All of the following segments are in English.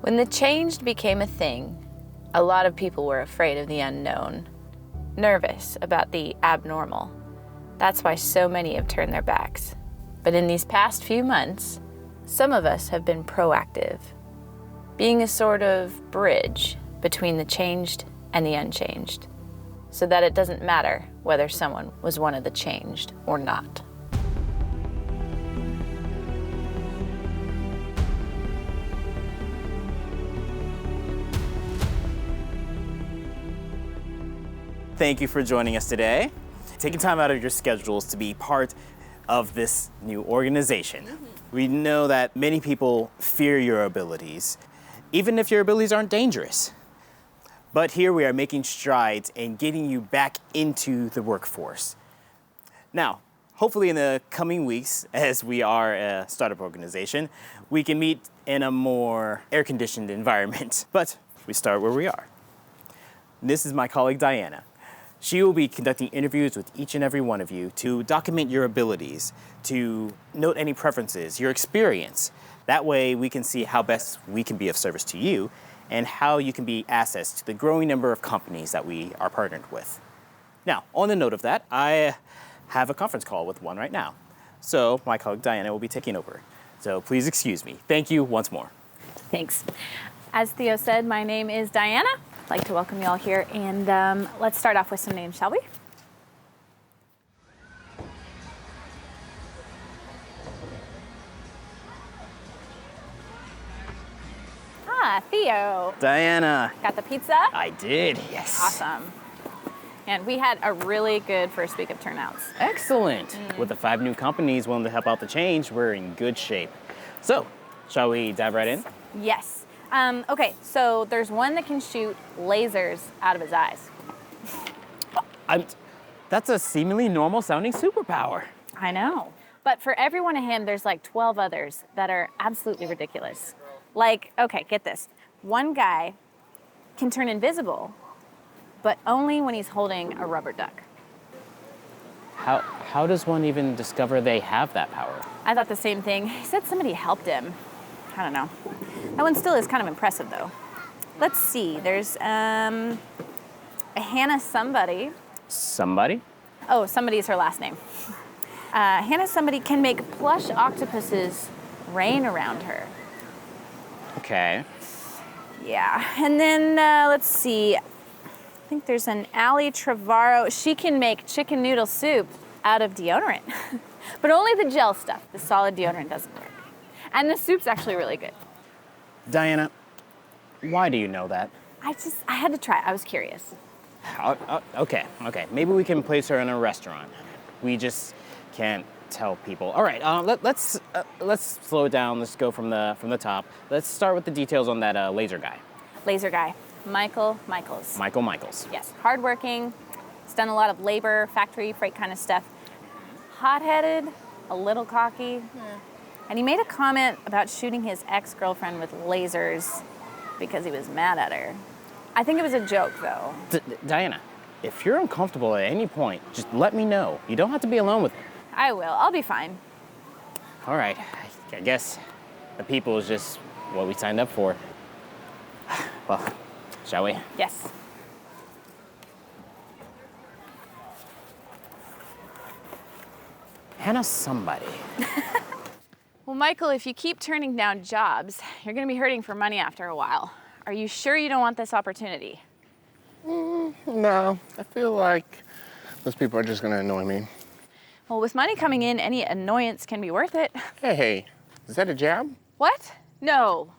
When the changed became a thing, a lot of people were afraid of the unknown, nervous about the abnormal. That's why so many have turned their backs. But in these past few months, some of us have been proactive, being a sort of bridge between the changed and the unchanged, so that it doesn't matter whether someone was one of the changed or not. Thank you for joining us today, taking time out of your schedules to be part of this new organization. We know that many people fear your abilities, even if your abilities aren't dangerous. But here we are making strides in getting you back into the workforce. Now, hopefully in the coming weeks, as we are a startup organization, we can meet in a more air-conditioned environment. But we start where we are. This is my colleague, Diana. She will be conducting interviews with each and every one of you to document your abilities, to note any preferences, your experience. That way we can see how best we can be of service to you and how you can be assets to the growing number of companies that we are partnered with. Now, on the note of that, I have a conference call with one right now. So my colleague Diana will be taking over. So please excuse me. Thank you once more. Thanks. As Theo said, my name is Diana. I'd like to welcome you all here, and let's start off with some names, shall we? Ah, Theo. Diana. Got the pizza? I did, yes. Awesome. And we had a really good first week of turnouts. Excellent. With the 5 new companies willing to help out the change, we're in good shape. So, shall we dive right in? Yes. Okay, so there's one that can shoot lasers out of his eyes. That's a seemingly normal sounding superpower. I know. But for every one of him, there's like 12 others that are absolutely ridiculous. Like, okay, get this. One guy can turn invisible, but only when he's holding a rubber duck. How does one even discover they have that power? I thought the same thing. He said somebody helped him. I don't know. That one still is kind of impressive, though. Let's see. There's a Hannah somebody. Somebody? Oh, somebody is her last name. Hannah somebody can make plush octopuses rain around her. Okay. Yeah. And then let's see. I think there's an Ali Trevorrow. She can make chicken noodle soup out of deodorant. But only the gel stuff. The solid deodorant doesn't work. And the soup's actually really good. Diana, why do you know that? I had to try. I was curious. Okay. Maybe we can place her in a restaurant. We just can't tell people. All right, let's slow it down. Let's go from the top. Let's start with the details on that laser guy. Laser guy, Michael Michaels. Michael Michaels. Yes, hardworking. He's done a lot of labor, factory, freight kind of stuff. Hot-headed, a little cocky. And he made a comment about shooting his ex-girlfriend with lasers because he was mad at her. I think it was a joke, though. Diana, if you're uncomfortable at any point, just let me know. You don't have to be alone with me. I will. I'll be fine. All right. I guess the people is just what we signed up for. Well, shall we? Yes. Hannah somebody. Well, Michael, if you keep turning down jobs, you're going to be hurting for money after a while. Are you sure you don't want this opportunity? No, I feel like those people are just going to annoy me. Well, with money coming in, any annoyance can be worth it. Hey, is that a job? What? No,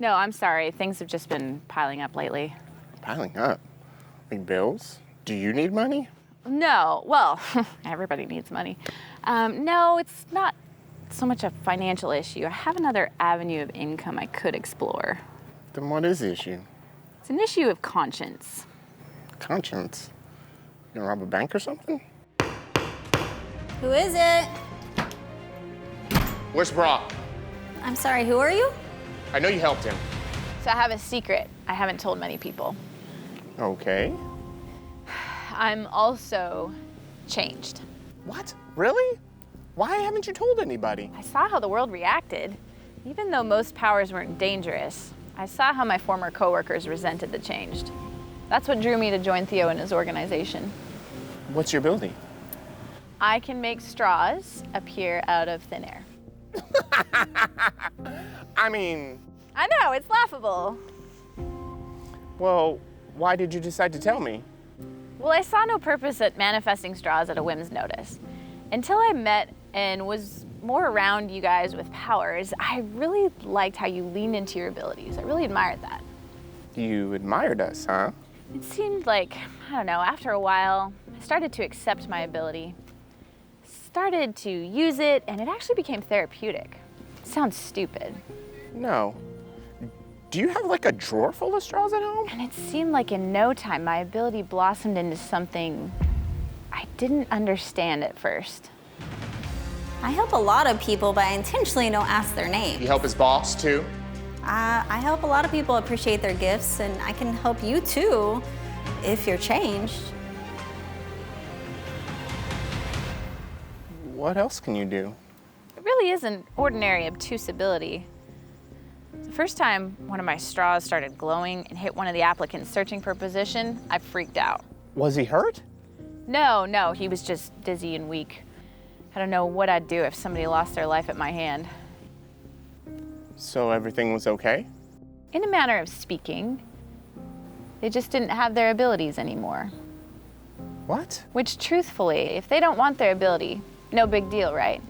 I'm sorry. Things have just been piling up lately. Piling up? Like bills? Do you need money? No, well, everybody needs money. No, it's not so much a financial issue. I have another avenue of income I could explore. Then what is the issue? It's an issue of conscience. Conscience? You gonna rob a bank or something? Who is it? Where's Brock? I'm sorry, who are you? I know you helped him. So I have a secret I haven't told many people. Okay. I'm also changed. What? Really? Why haven't you told anybody? I saw how the world reacted. Even though most powers weren't dangerous, I saw how my former coworkers resented the change. That's what drew me to join Theo and his organization. What's your ability? I can make straws appear out of thin air. I mean, I know, it's laughable. well, why did you decide to tell me? Well, I saw no purpose at manifesting straws at a whim's notice. Until I met and was more around you guys with powers, I really liked how you leaned into your abilities. I really admired that. You admired us, huh? It seemed like, I don't know, after a while, I started to accept my ability, started to use it, and it actually became therapeutic. It sounds stupid. No. Do you have like a drawer full of straws at home? And it seemed like in no time, my ability blossomed into something I didn't understand at first. I help a lot of people, but I intentionally don't ask their name. You help his boss too? I help a lot of people appreciate their gifts, and I can help you too, if you're changed. What else can you do? It really is an ordinary obtuse ability. The first time one of my straws started glowing and hit one of the applicants searching for a position, I freaked out. Was he hurt? No, he was just dizzy and weak. I don't know what I'd do if somebody lost their life at my hand. So everything was okay? In a manner of speaking, they just didn't have their abilities anymore. What? Which, truthfully, if they don't want their ability, no big deal, right?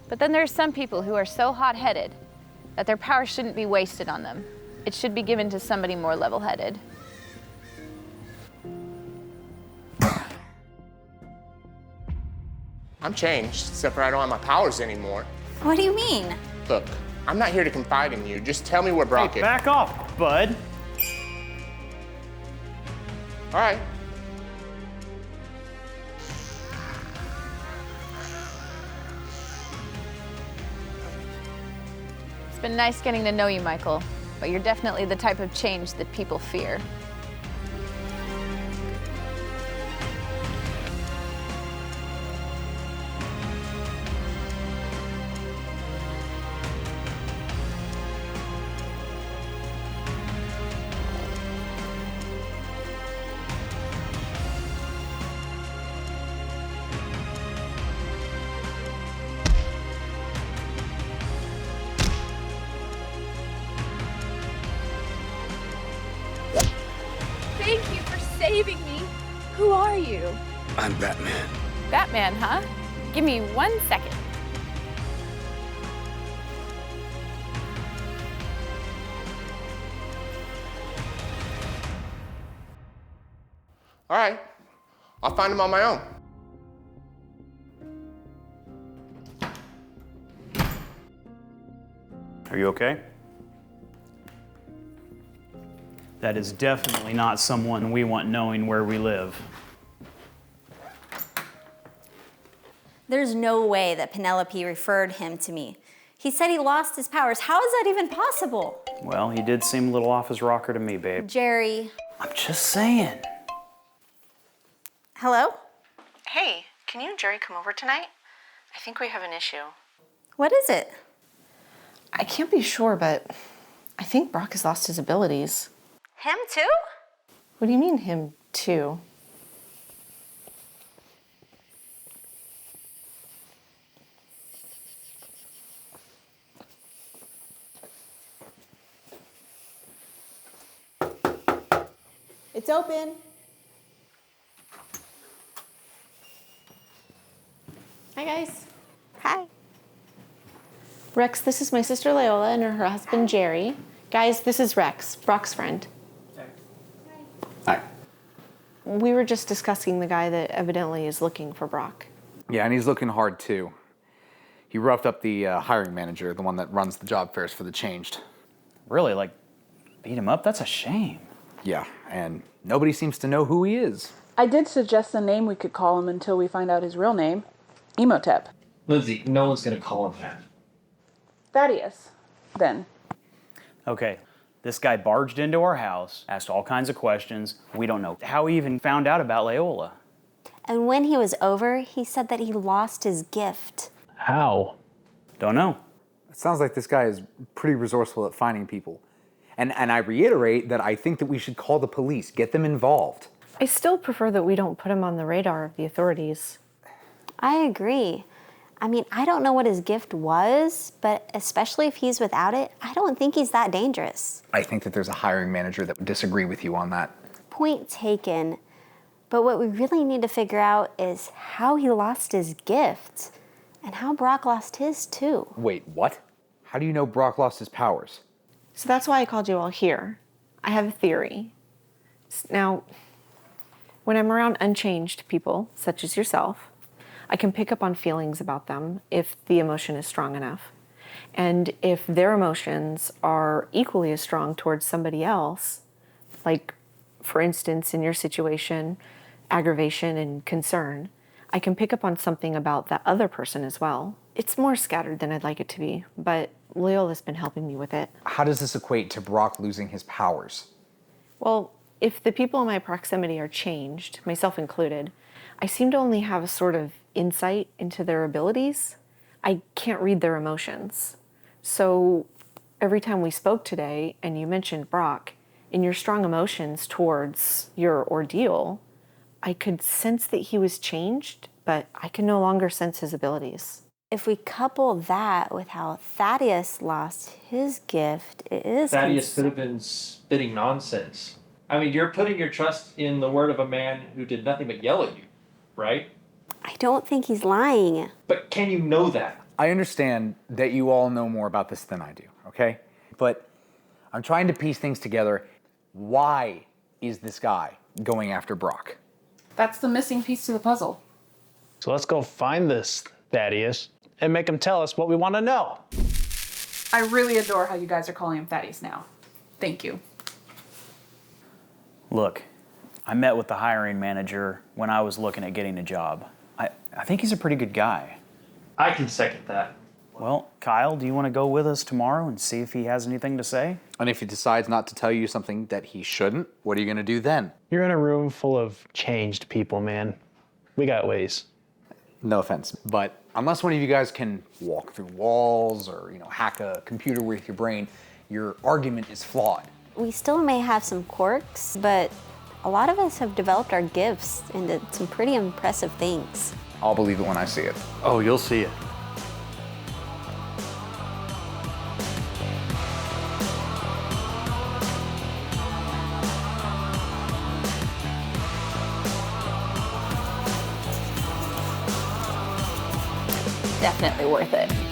But then there's some people who are so hot-headed that their power shouldn't be wasted on them. It should be given to somebody more level-headed. I'm changed, except for I don't have my powers anymore. What do you mean? Look, I'm not here to confide in you. Just tell me where Brock Hey, is. back off, bud. All right. It's been nice getting to know you, Michael, but you're definitely the type of change that people fear. Thank you for saving me. Who are you? I'm Batman. Batman, huh? Give me 1 second. All right. I'll find him on my own. Are you okay? That is definitely not someone we want knowing where we live. There's no way that Penelope referred him to me. He said he lost his powers. How is that even possible? Well, he did seem a little off his rocker to me, babe. Jerry. I'm just saying. Hello? Hey, can you and Jerry come over tonight? I think we have an issue. What is it? I can't be sure, but I think Brock has lost his abilities. Him too? What do you mean, him too? It's open. Hi, guys. Hi. Rex, this is my sister Leola and her husband Jerry. Guys, this is Rex, Brock's friend. Hi. We were just discussing the guy that evidently is looking for Brock. Yeah, and he's looking hard too. He roughed up the hiring manager, the one that runs the job fairs for the changed. Really, like, beat him up? That's a shame. Yeah, and nobody seems to know who he is. I did suggest a name we could call him until we find out his real name. Emotep. Lindsay, no one's gonna call him that. Thaddeus. Then. Okay, this guy barged into our house, asked all kinds of questions. We don't know how he even found out about Leola. And when he was over, he said that he lost his gift. How? Don't know. It sounds like this guy is pretty resourceful at finding people. And I reiterate that I think that we should call the police, get them involved. I still prefer that we don't put him on the radar of the authorities. I agree. I mean, I don't know what his gift was, but especially if he's without it, I don't think he's that dangerous. I think that there's a hiring manager that would disagree with you on that. Point taken. But what we really need to figure out is how he lost his gift and how Brock lost his too. Wait, what? How do you know Brock lost his powers? So that's why I called you all here. I have a theory. Now, when I'm around unchanged people, such as yourself, I can pick up on feelings about them if the emotion is strong enough. And if their emotions are equally as strong towards somebody else, like, for instance, in your situation, aggravation and concern, I can pick up on something about that other person as well. It's more scattered than I'd like it to be, but Loyola's been helping me with it. How does this equate to Brock losing his powers? Well, if the people in my proximity are changed, myself included, I seem to only have a sort of insight into their abilities. I can't read their emotions. So every time we spoke today and you mentioned Brock, in your strong emotions towards your ordeal, I could sense that he was changed, but I can no longer sense his abilities. If we couple that with how Thaddeus lost his gift, it is... Thaddeus could have been spitting nonsense. I mean, you're putting your trust in the word of a man who did nothing but yell at you, right? I don't think he's lying. But can you know that? I understand that you all know more about this than I do, okay? But I'm trying to piece things together. Why is this guy going after Brock? That's the missing piece to the puzzle. So let's go find this Thaddeus and make him tell us what we want to know. I really adore how you guys are calling him Thaddeus now. Thank you. Look, I met with the hiring manager when I was looking at getting a job. I think he's a pretty good guy. I can second that. Well, Kyle, do you want to go with us tomorrow and see if he has anything to say? And if he decides not to tell you something that he shouldn't, what are you going to do then? You're in a room full of changed people, man. We got ways. No offense, but unless one of you guys can walk through walls or, hack a computer with your brain, your argument is flawed. We still may have some quirks, but a lot of us have developed our gifts into some pretty impressive things. I'll believe it when I see it. Oh, you'll see it. Definitely worth it.